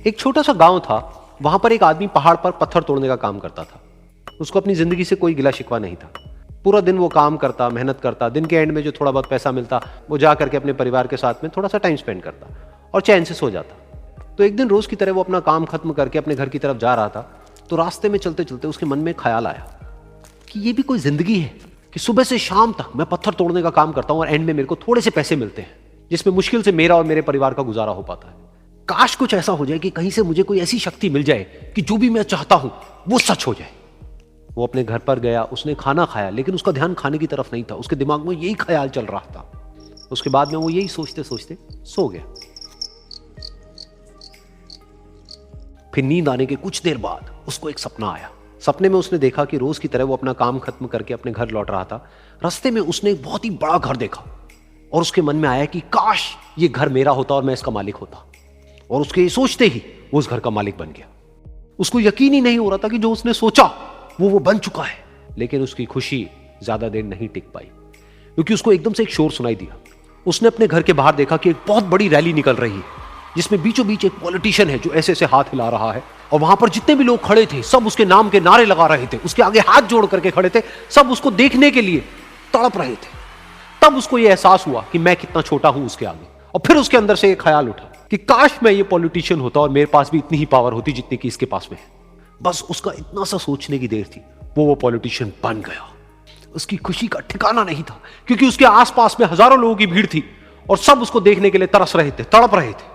एक छोटा सा गांव था, वहां पर एक आदमी पहाड़ पर पत्थर तोड़ने का काम करता था। उसको अपनी जिंदगी से कोई गिला शिकवा नहीं था। पूरा दिन वो काम करता, मेहनत करता, दिन के एंड में जो थोड़ा बहुत पैसा मिलता वो जा करके अपने परिवार के साथ में थोड़ा सा टाइम स्पेंड करता और चैन से सो जाता। तो एक दिन रोज की तरह वो अपना काम खत्म करके अपने घर की तरफ जा रहा था, तो रास्ते में चलते चलते उसके मन में ख्याल आया कि ये भी कोई जिंदगी है कि सुबह से शाम तक मैं पत्थर तोड़ने का काम करता हूं और एंड में मेरे को थोड़े से पैसे मिलते हैं, जिसमें मुश्किल से मेरा और मेरे परिवार का गुजारा हो पाता है। काश कुछ ऐसा हो जाए कि कहीं से मुझे कोई ऐसी शक्ति मिल जाए कि जो भी मैं चाहता हूं वो सच हो जाए। वो अपने घर पर गया, उसने खाना खाया, लेकिन उसका ध्यान खाने की तरफ नहीं था। उसके दिमाग में यही ख्याल चल रहा था। उसके बाद में वो यही सोचते सोचते सो गया। फिर नींद आने के कुछ देर बाद उसको एक सपना आया। सपने में उसने देखा कि रोज की तरह वो अपना काम खत्म करके अपने घर लौट रहा था। रास्ते में उसने एक बहुत ही बड़ा घर देखा और उसके मन में आया कि काश ये घर मेरा होता और मैं इसका मालिक होता। और उसके ये सोचते ही वो उस घर का मालिक बन गया। उसको यकीन ही नहीं हो रहा था कि जो उसने सोचा वो बन चुका है। लेकिन उसकी खुशी ज्यादा देर नहीं टिक पाई, क्योंकि उसको एकदम से एक शोर सुनाई दिया। उसने अपने घर के बाहर देखा कि एक बहुत बड़ी रैली निकल रही है, जिसमें बीचों बीच एक पॉलिटिशियन है जो ऐसे ऐसे हाथ हिला रहा है। और वहां पर जितने भी लोग खड़े थे सब उसके नाम के नारे लगा रहे थे, उसके आगे हाथ जोड़ करके खड़े थे, सब उसको देखने के लिए तड़प रहे थे। तब उसको यह एहसास हुआ कि मैं कितना छोटा हूं उसके आगे। और फिर उसके अंदर से एक ख्याल उठा कि काश मैं ये पॉलिटिशियन होता और मेरे पास भी इतनी ही पावर होती जितनी कि इसके पास में है। बस उसका इतना सा सोचने की देर थी, वो पॉलिटिशियन बन गया। उसकी खुशी का ठिकाना नहीं था, क्योंकि उसके आसपास में हजारों लोगों की भीड़ थी और सब उसको देखने के लिए तरस रहे थे, तड़प रहे थे।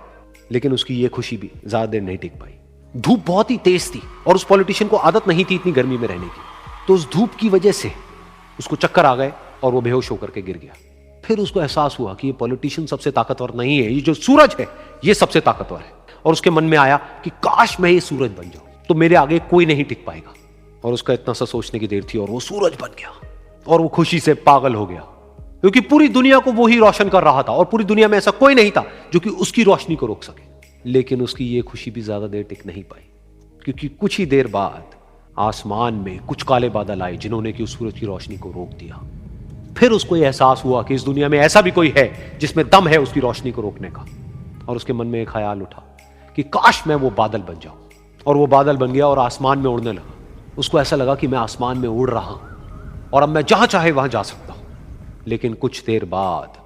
लेकिन उसकी ये खुशी भी ज्यादा देर नहीं टिक पाई। धूप बहुत ही तेज थी और उस पॉलिटिशियन को आदत नहीं थी इतनी गर्मी में रहने की। तो उस धूप की वजह से उसको चक्कर आ गए और वो बेहोश होकर के गिर गया। फिर उसको एहसास हुआ कि ये पॉलिटिशियन सबसे ताकतवर नहीं है, ये जो सूरज है ये सबसे ताकतवर है। और उसके मन में आया कि काश मैं ये सूरज बन जाऊं तो मेरे आगे कोई नहीं टिक पाएगा। और उसका इतना सा सोचने की देर थी और वो सूरज बन गया। और वो खुशी से पागल हो गया, क्योंकि पूरी दुनिया को वो ही रोशन कर रहा था और पूरी दुनिया में ऐसा कोई नहीं था जो कि उसकी रोशनी को रोक सके। लेकिन उसकी ये खुशी भी ज्यादा देर टिक नहीं पाई, क्योंकि कुछ ही देर बाद आसमान में कुछ काले बादल आए जिन्होंने कि उस सूरज की रोशनी को रोक दिया। फिर उसको यह एहसास हुआ कि इस दुनिया में ऐसा भी कोई है जिसमें दम है उसकी रोशनी को रोकने का। और उसके मन में एक ख्याल उठा कि काश मैं वो बादल बन जाऊं। और वो बादल बन गया और आसमान में उड़ने लगा। उसको ऐसा लगा कि मैं आसमान में उड़ रहा हूं और अब मैं जहां चाहे वहां जा सकता हूं। लेकिन कुछ देर बाद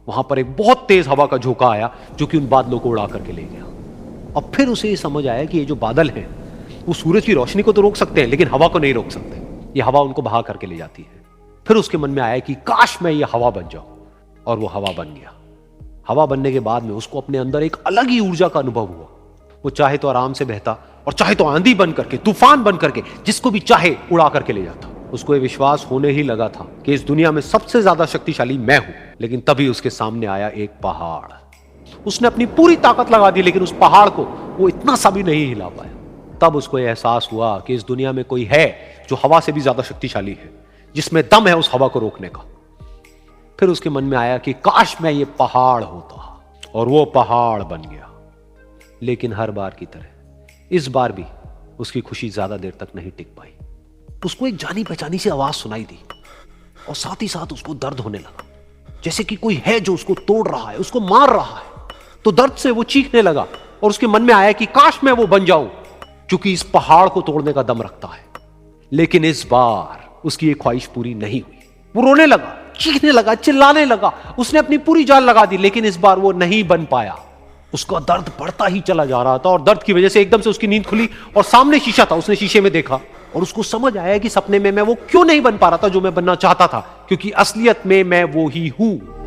वहां पर एक बहुत तेज हवा का झोंका आया जो कि उन बादलों को उड़ा करके ले गया। और फिर उसे ये समझ आया कि ये जो बादल हैं वो सूरज की रोशनी को तो रोक सकते हैं, लेकिन हवा को नहीं रोक सकते। ये हवा उनको बहा करके ले जाती है। फिर उसके मन में आया कि काश मैं ये हवा बन जाऊं। और वो हवा बन गया। हवा बनने के बाद में उसको अपने अंदर एक अलग ही ऊर्जा का अनुभव हुआ। वो चाहे तो आराम से बहता और चाहे तो आंधी बन करके, तूफान बन करके, जिसको भी चाहे उड़ा करके ले जाता। उसको ये विश्वास होने ही लगा था कि इस दुनिया में सबसे ज्यादा शक्तिशाली मैं हूं। लेकिन तभी उसके सामने आया एक पहाड़। उसने अपनी पूरी ताकत लगा दी, लेकिन उस पहाड़ को वो इतना सा भी नहीं हिला पाया। तब उसको यह एहसास हुआ कि इस दुनिया में कोई है जो हवा से भी ज्यादा शक्तिशाली है, जिसमें दम है उस हवा को रोकने का। फिर उसके मन में आया कि काश मैं ये पहाड़ होता। और वो पहाड़ बन गया। लेकिन हर बार की तरह इस बार भी उसकी खुशी ज्यादा देर तक नहीं टिक पाई। उसको एक जानी पहचानी सी आवाज सुनाई दी और साथ ही साथ उसको दर्द होने लगा, जैसे कि कोई है जो उसको तोड़ रहा है, उसको मार रहा है। तो दर्द से वो चीखने लगा और उसके मन में आया कि काश मैं वो बन जाऊं क्योंकि इस पहाड़ को तोड़ने का दम रखता है। लेकिन इस बार उसकी ये ख्वाहिश पूरी नहीं हुई। वो रोने लगा, चीखने लगा, चिल्लाने लगा। उसने अपनी पूरी जान लगा दी, लेकिन इस बार वो नहीं बन पाया। उसका दर्द बढ़ता ही चला जा रहा था और दर्द की वजह से एकदम से उसकी नींद खुली और सामने शीशा था। उसने शीशे में देखा और उसको समझ आया कि सपने में मैं वो क्यों नहीं बन पा रहा था जो मैं बनना चाहता था, क्योंकि असलियत में मैं वो ही हूं।